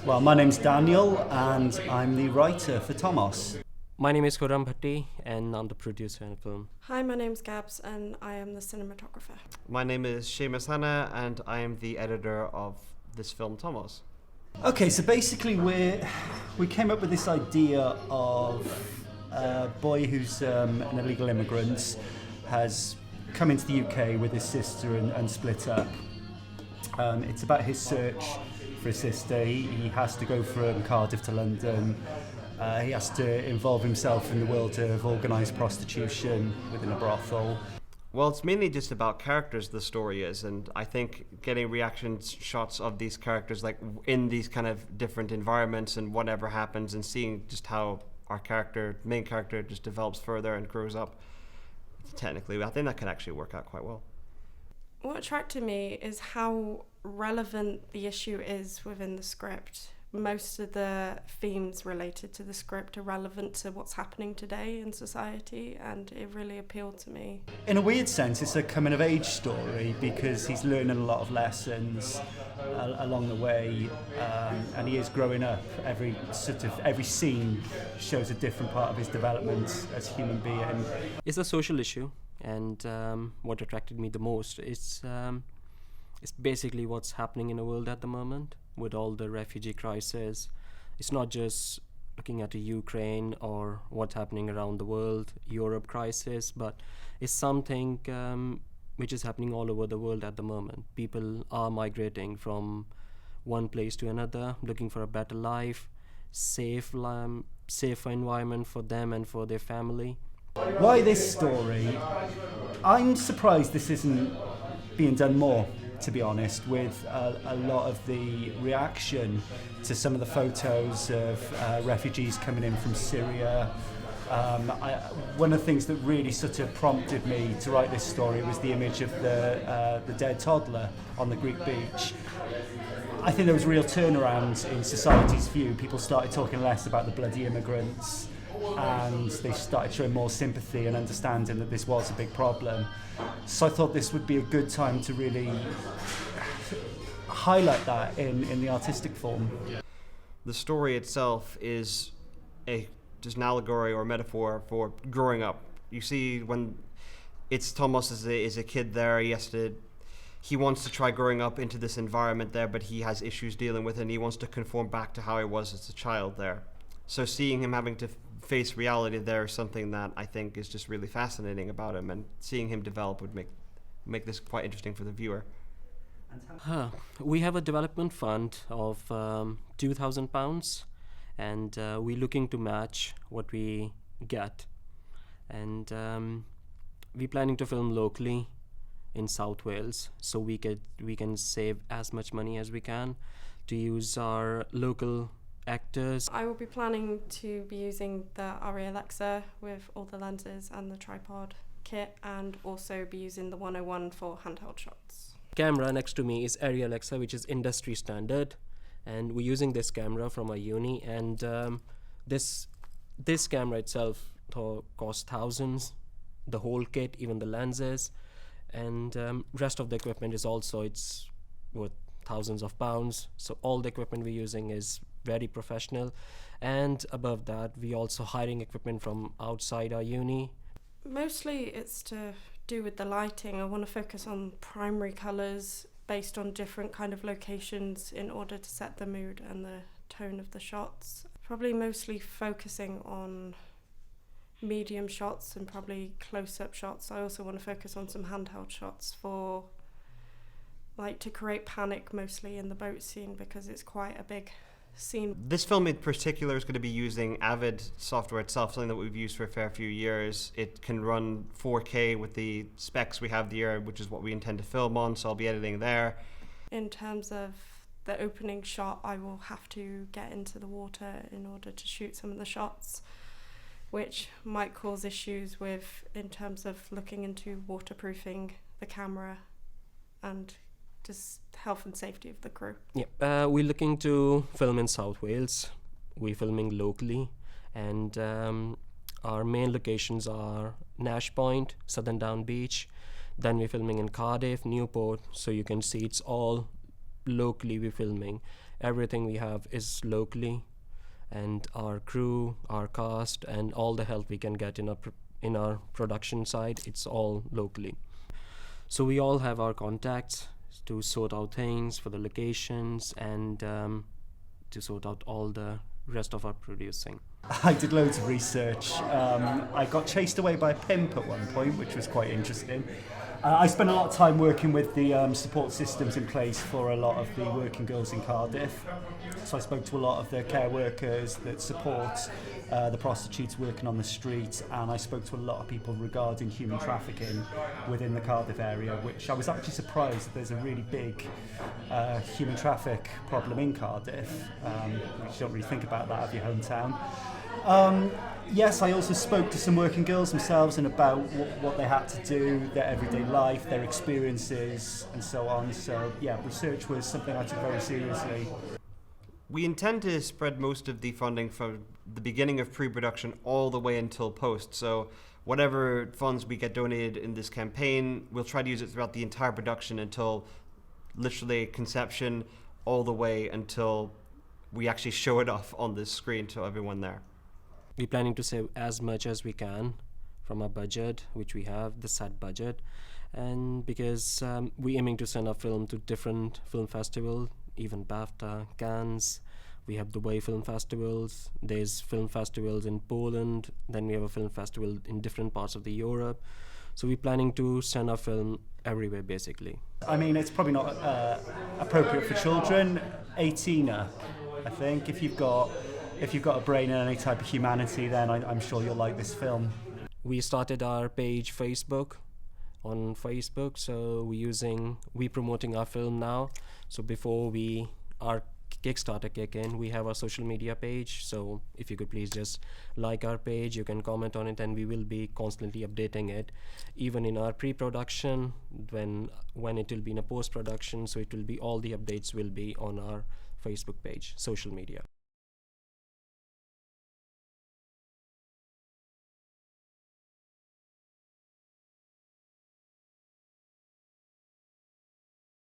Well, my name's Daniel and I'm the writer for Tomos. My name is Khurram Bhatti and I'm the producer in the film. Hi, my name's Gabs and I am the cinematographer. My name is Seamus Hanna and I am the editor of this film, Tomos. Okay, so basically we came up with this idea of a boy who's an illegal immigrant, has come into the UK with his sister and split up. It's about his search for his sister. He has to go from Cardiff to London. He has to involve himself in the world of organised prostitution within a brothel. Well, it's mainly just about characters, the story is, and I think getting reaction shots of these characters like in these kind of different environments and whatever happens, and seeing just how our main character just develops further and grows up, technically, I think that can actually work out quite well. What attracted me is how relevant the issue is within the script. Most of the themes related to the script are relevant to what's happening today in society, and it really appealed to me. In a weird sense, it's a coming-of-age story because he's learning a lot of lessons along the way, and he is growing up. Every scene shows a different part of his development as a human being. It's a social issue, and what attracted me the most is it's basically what's happening in the world at the moment with all the refugee crisis. It's not just looking at the Ukraine or what's happening around the world, Europe crisis, but it's something which is happening all over the world at the moment. People are migrating from one place to another, looking for a better life, safer environment for them and for their family. Why this story? I'm surprised this isn't being done more, to be honest, with a lot of the reaction to some of the photos of refugees coming in from Syria. One of the things that really sort of prompted me to write this story was the image of the dead toddler on the Greek beach. I think there was a real turnaround in society's view. People started talking less about the bloody immigrants, and they started showing more sympathy and understanding that this was a big problem. So I thought this would be a good time to really highlight that in the artistic form. The story itself is just an allegory or metaphor for growing up. You see, when it's Tomos is a kid there, he wants to try growing up into this environment there, but he has issues dealing with it, and he wants to conform back to how he was as a child there. So seeing him having to face reality there is something that I think is just really fascinating about him, and seeing him develop would make this quite interesting for the viewer. We have a development fund of £2,000, and we're looking to match what we get, and we're planning to film locally in South Wales, so we can save as much money as we can to use our local actors. I will be planning to be using the Arri Alexa with all the lenses and the tripod kit, and also be using the 101 for handheld shots. Camera next to me is Arri Alexa, which is industry standard, and we're using this camera from our uni, and this camera itself costs thousands, the whole kit, even the lenses, and rest of the equipment is also, it's worth thousands of pounds. So all the equipment we're using is very professional, and above that we also hiring equipment from outside our uni. Mostly it's to do with the lighting. I want to focus on primary colours based on different kind of locations in order to set the mood and the tone of the shots. Probably mostly focusing on medium shots and probably close-up shots. I also want to focus on some handheld shots for to create panic, mostly in the boat scene, because it's quite a big scene. This film in particular is going to be using Avid software itself, something that we've used for a fair few years. It can run 4K with the specs we have here, which is what we intend to film on, so I'll be editing there. In terms of the opening shot, I will have to get into the water in order to shoot some of the shots, which might cause issues in terms of looking into waterproofing the camera and just health and safety of the crew. Yeah, we're looking to film in South Wales. We're filming locally, and our main locations are Nash Point, Southern Down Beach. Then we're filming in Cardiff, Newport, so you can see it's all locally we're filming. everything we have is locally, and our crew, our cast, and all the help we can get in our production side, it's all locally. So we all have our contacts to sort out things for the locations and to sort out all the rest of our producing. I did loads of research. I got chased away by a pimp at one point, which was quite interesting. I spent a lot of time working with the support systems in place for a lot of the working girls in Cardiff. So I spoke to a lot of the care workers that support the prostitutes working on the street, and I spoke to a lot of people regarding human trafficking within the Cardiff area, which I was actually surprised that there's a really big human traffic problem in Cardiff, which you don't really think about that of your hometown. Yes, I also spoke to some working girls themselves and about what they had to do, their everyday life, their experiences, and so on. So, yeah, research was something I took very seriously. We intend to spread most of the funding from the beginning of pre-production all the way until post. So whatever funds we get donated in this campaign, we'll try to use it throughout the entire production until literally conception, all the way until we actually show it off on the screen to everyone there. We're planning to save as much as we can from our budget, which we have, the set budget. And because we're aiming to send our film to different film festivals, even BAFTA, Cannes, we have Dubai film festivals, there's film festivals in Poland, then we have a film festival in different parts of the Europe. So we're planning to send our film everywhere, basically. I mean, it's probably not appropriate for children. 18er, I think. If you've got a brain and any type of humanity, then I'm sure you'll like this film. We started our page on Facebook, so we're promoting our film now. So before our Kickstarter kick in, we have our social media page. So if you could please just like our page, you can comment on it, and we will be constantly updating it, even in our pre-production, when it will be in a post-production. So it will be, all the updates will be on our Facebook page, social media.